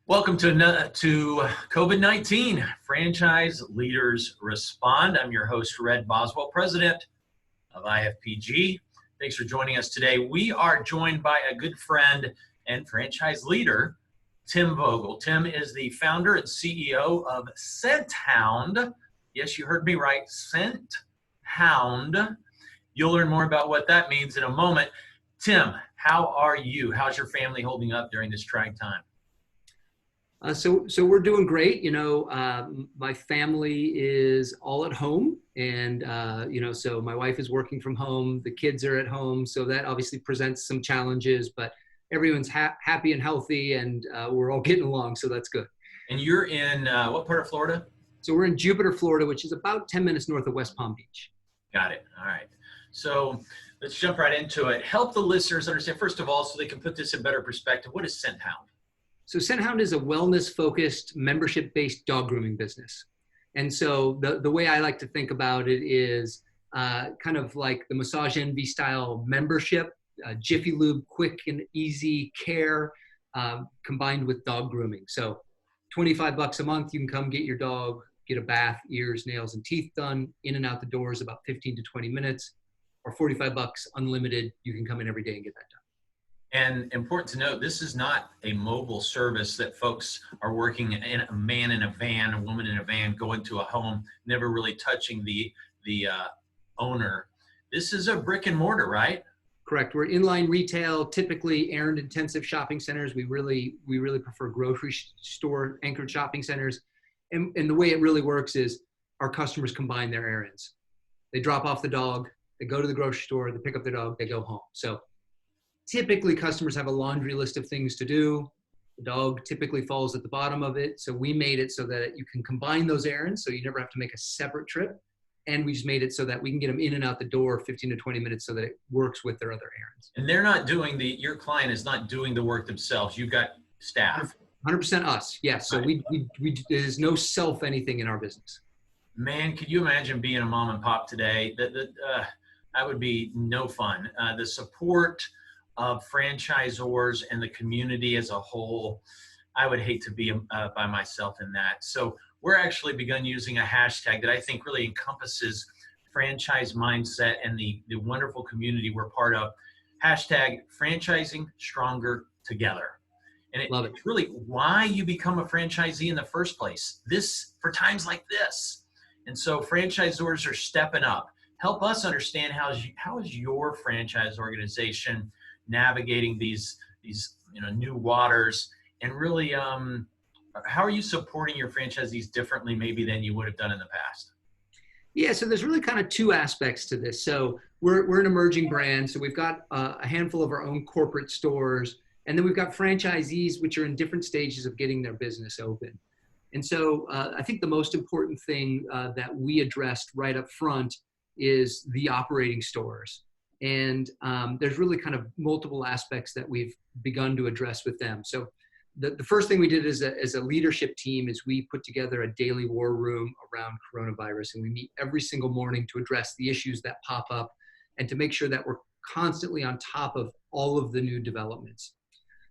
Welcome to COVID-19 Franchise Leaders Respond. I'm your host, Red Boswell, president of IFPG. Thanks for joining us today. We are joined by a good friend and franchise leader, Tim Vogel. Tim is the founder and CEO of Scenthound. Yes, you heard me right, Scenthound. You'll learn more about what that means in a moment. Tim, how are you? How's your family holding up during this trying time? So we're doing great. My family is all at home, and so my wife is working from home. The kids are at home, so that obviously presents some challenges. But everyone's happy and healthy, and we're all getting along, so that's good. And you're in what part of Florida? So we're in Jupiter, Florida, which is about 10 minutes north of West Palm Beach. Got it. All right. So let's jump right into it. Help the listeners understand, first of all, so they can put this in better perspective. What is Scenthound? So Scenthound is a wellness-focused, membership-based dog grooming business. And so the way I like to think about it is kind of like the Massage Envy style membership, Jiffy Lube, quick and easy care, combined with dog grooming. So $25 a month, you can come get your dog, get a bath, ears, nails, and teeth done, in and out the doors about 15 to 20 minutes, or $45 unlimited, you can come in every day and get that done. And important to note, this is not a mobile service that folks are working in, a man in a van, a woman in a van, going to a home, never really touching the owner. This is a brick and mortar, right? Correct. We're inline retail, typically errand intensive shopping centers. We really prefer grocery store anchored shopping centers. And the way it really works is our customers combine their errands. They drop off the dog, they go to the grocery store, they pick up their dog, they go home. So typically, customers have a laundry list of things to do. The dog typically falls at the bottom of it. So we made it so that you can combine those errands so you never have to make a separate trip. And we just made it so that we can get them in and out the door 15 to 20 minutes so that it works with their other errands. And they're not doing your client is not doing the work themselves. You've got staff. 100% us, yes. So Right. there's no self anything in our business. Man, could you imagine being a mom and pop today? That would be no fun. The support of franchisors and the community as a whole, I would hate to be by myself in that. So we're actually begun using a hashtag that I think really encompasses franchise mindset and the wonderful community we're part of. Hashtag franchising stronger together. And it's really why you become a franchisee in the first place. This for times like this. And so franchisors are stepping up. Help us understand how is your franchise organization navigating these new waters, and really how are you supporting your franchisees differently maybe than you would have done in the past? Yeah, so there's really kind of two aspects to this. So we're an emerging brand, so we've got a handful of our own corporate stores, and then we've got franchisees which are in different stages of getting their business open. And so I think the most important thing that we addressed right up front is the operating stores. And there's really kind of multiple aspects that we've begun to address with them. So the first thing we did as a leadership team is we put together a daily war room around coronavirus. And we meet every single morning to address the issues that pop up and to make sure that we're constantly on top of all of the new developments.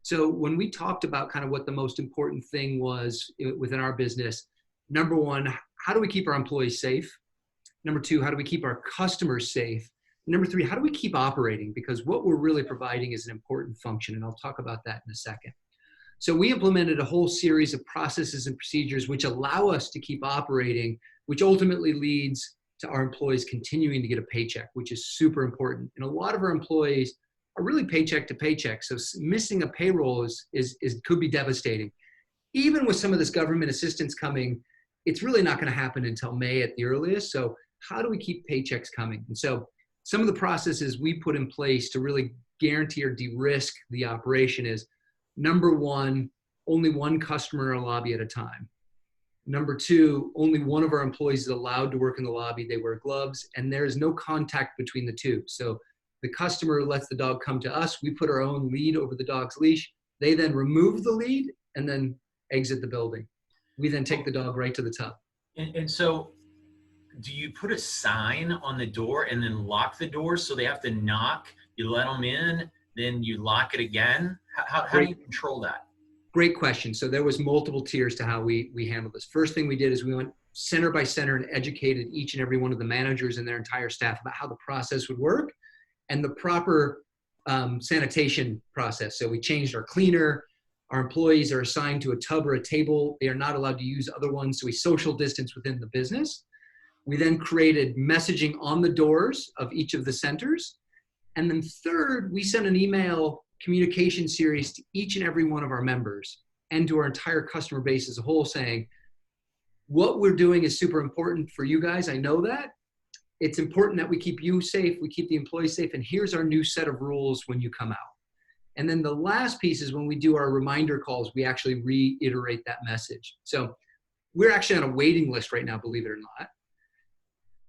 So when we talked about kind of what the most important thing was within our business, number one, how do we keep our employees safe? Number two, how do we keep our customers safe? Number three, how do we keep operating? Because what we're really providing is an important function, and I'll talk about that in a second. So we implemented a whole series of processes and procedures which allow us to keep operating, which ultimately leads to our employees continuing to get a paycheck, which is super important. And a lot of our employees are really paycheck to paycheck. So missing a payroll could be devastating. Even with some of this government assistance coming, it's really not going to happen until May at the earliest. So how do we keep paychecks coming? And so some of the processes we put in place to really guarantee or de-risk the operation is, number one, only one customer in a lobby at a time. Number two, only one of our employees is allowed to work in the lobby. They wear gloves, and there is no contact between the two. So the customer lets the dog come to us. We put our own lead over the dog's leash. They then remove the lead and then exit the building. We then take the dog right to the tub. And so do you put a sign on the door and then lock the door so they have to knock? You let them in, then you lock it again? How do you control that? Great question. So there was multiple tiers to how we handled this. First thing we did is we went center by center and educated each and every one of the managers and their entire staff about how the process would work and the proper sanitation process. So we changed our cleaner. Our employees are assigned to a tub or a table. They are not allowed to use other ones. So we social distance within the business. We then created messaging on the doors of each of the centers. And then third, we sent an email communication series to each and every one of our members and to our entire customer base as a whole saying, what we're doing is super important for you guys. I know that. It's important that we keep you safe, we keep the employees safe, and here's our new set of rules when you come out. And then the last piece is when we do our reminder calls, we actually reiterate that message. So we're actually on a waiting list right now, believe it or not.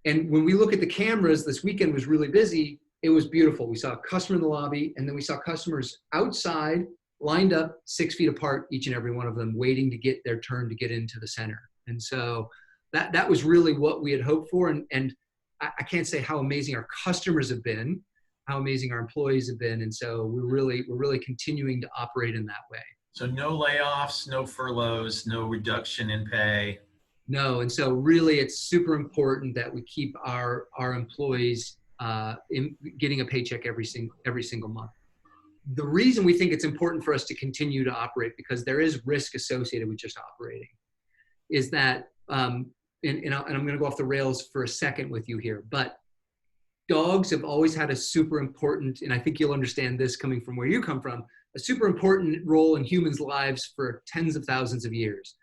And when we look at the cameras, this weekend was really busy. It was beautiful. We saw a customer in the lobby, and then we saw customers outside, lined up 6 feet apart, each and every one of them, waiting to get their turn to get into the center. And so that was really what we had hoped for. And I can't say how amazing our customers have been, how amazing our employees have been. And so we're really continuing to operate in that way. So no layoffs, no furloughs, no reduction in pay. No. And so really it's super important that we keep our employees getting a paycheck every single month. The reason we think it's important for us to continue to operate, because there is risk associated with just operating, is that, and I'm going to go off the rails for a second with you here, but dogs have always had a super important, and I think you'll understand this coming from where you come from, a super important role in humans' lives for tens of thousands of years.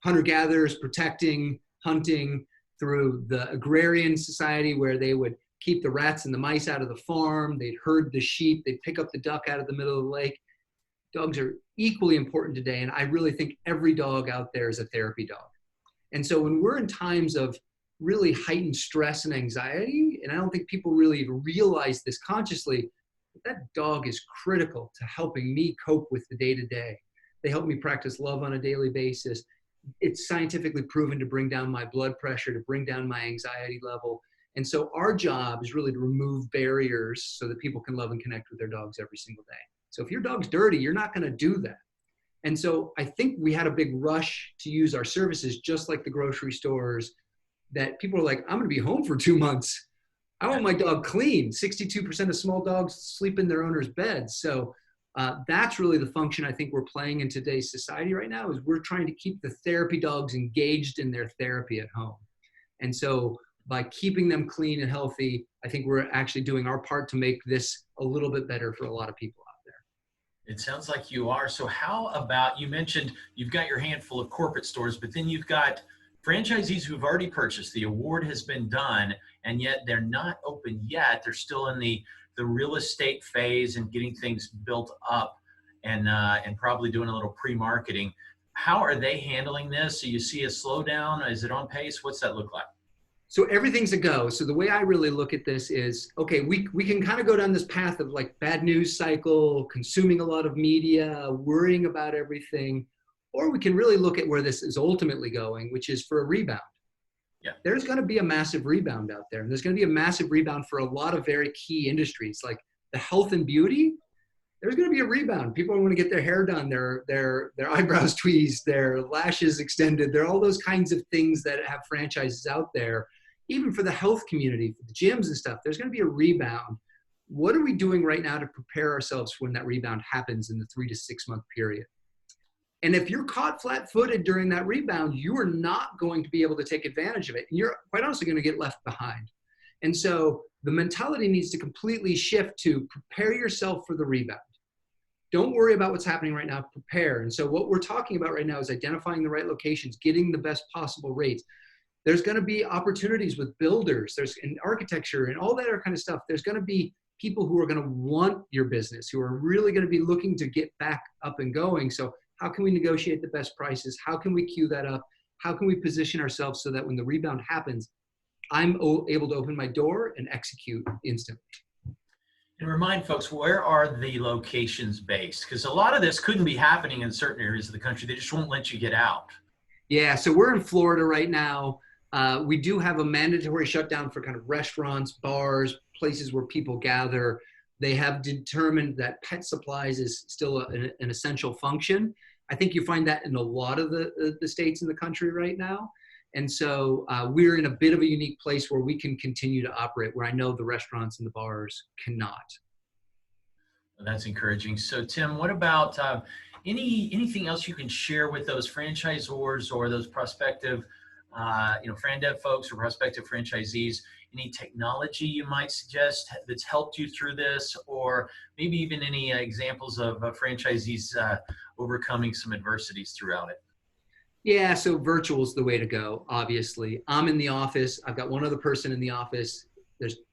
Hunter-gatherers protecting, hunting, through the agrarian society where they would keep the rats and the mice out of the farm, they'd herd the sheep, they'd pick up the duck out of the middle of the lake. Dogs are equally important today, and I really think every dog out there is a therapy dog. And so when we're in times of really heightened stress and anxiety, and I don't think people really even realize this consciously, that dog is critical to helping me cope with the day-to-day. They help me practice love on a daily basis. It's scientifically proven to bring down my blood pressure, to bring down my anxiety level. And so our job is really to remove barriers so that people can love and connect with their dogs every single day. So if your dog's dirty, you're not going to do that. And so I think we had a big rush to use our services, just like the grocery stores, that people are like, I'm going to be home for 2 months. I want my dog clean. 62% of small dogs sleep in their owner's bed. So that's really the function I think we're playing in today's society right now, is we're trying to keep the therapy dogs engaged in their therapy at home. And so by keeping them clean and healthy, I think we're actually doing our part to make this a little bit better for a lot of people out there. It sounds like you are. So how about, you mentioned you've got your handful of corporate stores, but then you've got franchisees who've already purchased, the award has been done, and yet they're not open yet. They're still in the real estate phase and getting things built up and probably doing a little pre-marketing. How are they handling this? So you see a slowdown? Is it on pace? What's that look like? So everything's a go. So the way I really look at this is, okay, we can kind of go down this path of like bad news cycle, consuming a lot of media, worrying about everything, or we can really look at where this is ultimately going, which is for a rebound. Yeah. There's going to be a massive rebound out there. And there's going to be a massive rebound for a lot of very key industries like the health and beauty. There's going to be a rebound. People want to get their hair done, their eyebrows tweezed, their lashes extended. There are all those kinds of things that have franchises out there. Even for the health community, for the gyms and stuff, there's going to be a rebound. What are we doing right now to prepare ourselves when that rebound happens in the 3 to 6 month period? And if you're caught flat-footed during that rebound, you are not going to be able to take advantage of it. And you're quite honestly going to get left behind. And so the mentality needs to completely shift to prepare yourself for the rebound. Don't worry about what's happening right now, prepare. And so what we're talking about right now is identifying the right locations, getting the best possible rates. There's going to be opportunities with builders, there's in architecture and all that kind of stuff. There's going to be people who are going to want your business, who are really going to be looking to get back up and going. So how can we negotiate the best prices? How can we queue that up? How can we position ourselves so that when the rebound happens, I'm able to open my door and execute instantly? And remind folks, where are the locations based? Because a lot of this couldn't be happening in certain areas of the country. They just won't let you get out. Yeah, so we're in Florida right now. We do have a mandatory shutdown for kind of restaurants, bars, places where people gather. They have determined that pet supplies is still an essential function. I think you find that in a lot of the states in the country right now. And so we're in a bit of a unique place where we can continue to operate, where I know the restaurants and the bars cannot. That's encouraging. So, Tim, what about anything else you can share with those franchisors or those prospective, FranDev folks or prospective franchisees? Any technology you might suggest that's helped you through this, or maybe even any examples of franchisees overcoming some adversities throughout it? Yeah, so virtual is the way to go, obviously. I'm in the office. I've got one other person in the office.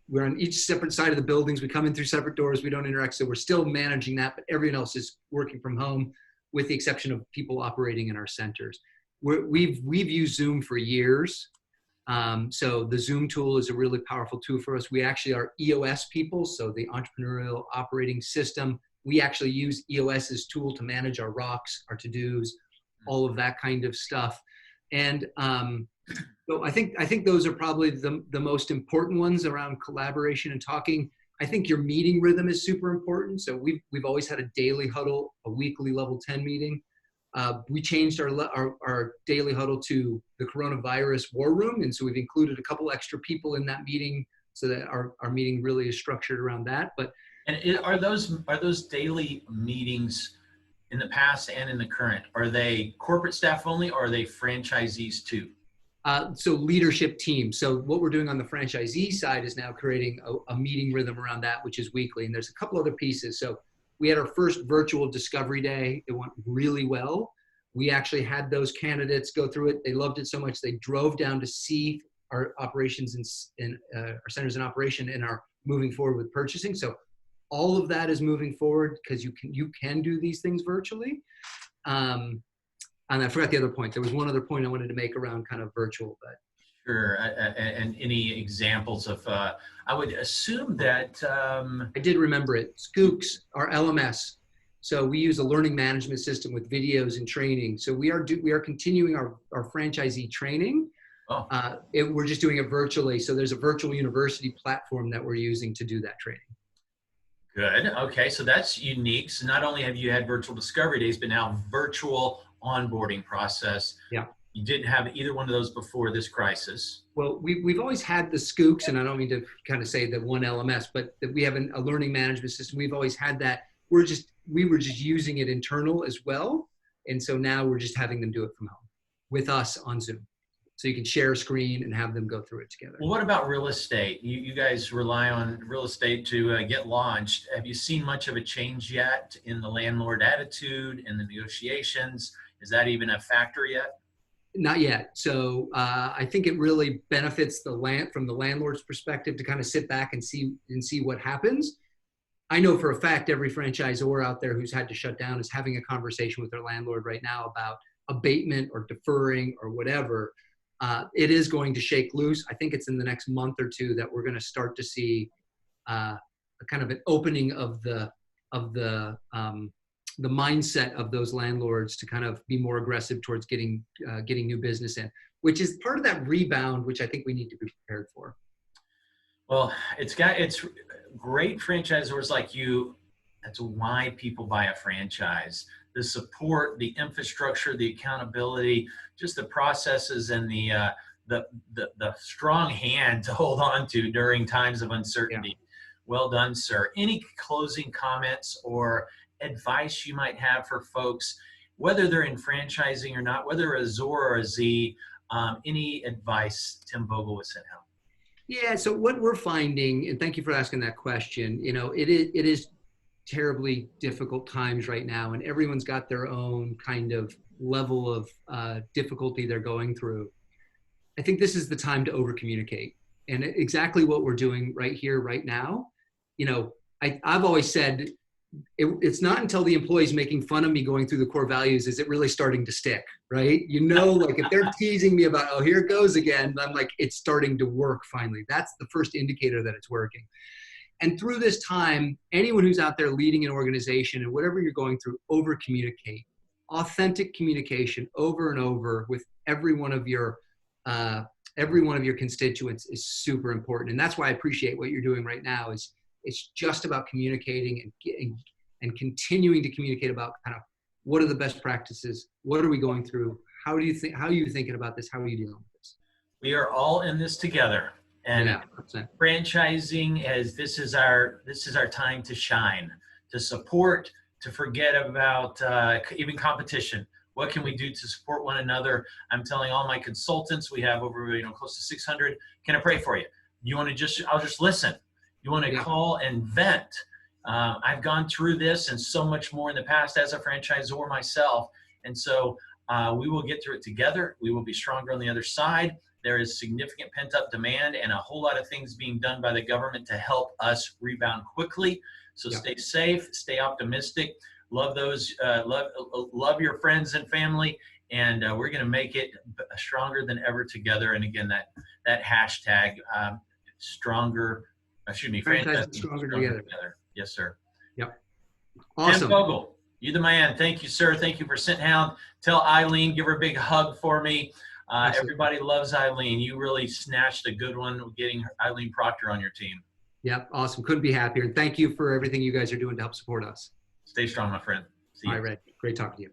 We're on each separate side of the buildings. We come in through separate doors. We don't interact. So we're still managing that, but everyone else is working from home with the exception of people operating in our centers. We've used Zoom for years. So the Zoom tool is a really powerful tool for us. We actually are EOS people, so the entrepreneurial operating system. We actually use EOS's tool to manage our rocks, our to-dos, all of that kind of stuff. And so I think those are probably the most important ones around collaboration and talking. I think your meeting rhythm is super important. So we've always had a daily huddle, a weekly level 10 meeting. We changed our daily huddle to the coronavirus war room. And so we've included a couple extra people in that meeting so that our meeting really is structured around that. Are those daily meetings in the past and in the current, are they corporate staff only, or are they franchisees too? So leadership team. So what we're doing on the franchisee side is now creating a meeting rhythm around that, which is weekly. And there's a couple other pieces. So we had our first virtual discovery day. It went really well. We actually had those candidates go through it. They loved it so much they drove down to see our operations in our centers in operation and are moving forward with purchasing. So all of that is moving forward because you can do these things virtually. And I forgot the other point. There was one other point I wanted to make around kind of virtual, but. Sure. And any examples of, I would assume that. I did remember it. Skooks, our LMS. So we use a learning management system with videos and training. So we are continuing our franchisee training. Oh. We're just doing it virtually. So there's a virtual university platform that we're using to do that training. Good. Okay. So that's unique. So not only have you had virtual discovery days, but now virtual onboarding process. Yeah. You didn't have either one of those before this crisis. Well, we've always had the Skooks, and I don't mean to kind of say the one LMS, but that we have a learning management system. We've always had that. We were just using it internal as well. And so now we're just having them do it from home with us on Zoom. So you can share a screen and have them go through it together. Well, what about real estate? You guys rely on real estate to get launched. Have you seen much of a change yet in the landlord attitude and the negotiations? Is that even a factor yet? Not yet. So I think it really benefits from the landlord's perspective to kind of sit back and see what happens. I know for a fact every franchisor out there who's had to shut down is having a conversation with their landlord right now about abatement or deferring or whatever. It is going to shake loose. I think it's in the next month or two that we're going to start to see a kind of an opening of the mindset of those landlords to kind of be more aggressive towards getting new business in, which is part of that rebound, which I think we need to be prepared for. Well, it's great franchisors like you. That's why people buy a franchise. The support, the infrastructure, the accountability, just the processes, and the strong hand to hold on to during times of uncertainty. Yeah. Well done, sir. Any closing comments or advice you might have for folks, whether they're in franchising or not, whether a Zor or a Z, any advice, Tim Vogel with Scenthound? Yeah, so what we're finding, and thank you for asking that question, it is terribly difficult times right now, and everyone's got their own kind of level of difficulty they're going through. I think this is the time to over communicate, and exactly what we're doing right here, right now. I've always said it's not until the employee's making fun of me going through the core values is it really starting to stick, right? Like if they're teasing me about, oh, here it goes again, I'm like, it's starting to work finally. That's the first indicator that it's working. And through this time, anyone who's out there leading an organization and whatever you're going through, over communicate. Authentic communication over and over with every one of your constituents is super important. And that's why I appreciate what you're doing right now. It's just about communicating and continuing to communicate about kind of what are the best practices? What are we going through? How are you thinking about this? How are you dealing with this? We are all in this together. And Yeah, 100%. franchising, as this is our time to shine, to support, to forget about even competition. What can we do to support one another? I'm telling all my consultants, we have over close to 600. Can I pray for you? You want to I'll just listen. You want to call and vent. I've gone through this and so much more in the past as a franchisor myself. And so we will get through it together. We will be stronger on the other side. There is significant pent-up demand and a whole lot of things being done by the government to help us rebound quickly. So stay safe, stay optimistic, love those, love your friends and family, and we're going to make it stronger than ever together. And again, that hashtag franchising stronger together. Yes, sir. Yep. Awesome. Tim Vogel, you the man. Thank you, sir. Thank you for Scenthound. Tell Eileen, give her a big hug for me. Everybody loves Eileen. You really snatched a good one with getting Eileen Proctor on your team. Yep. Awesome. Couldn't be happier. And thank you for everything you guys are doing to help support us. Stay strong, my friend. See you. All right, Red. Great talking to you.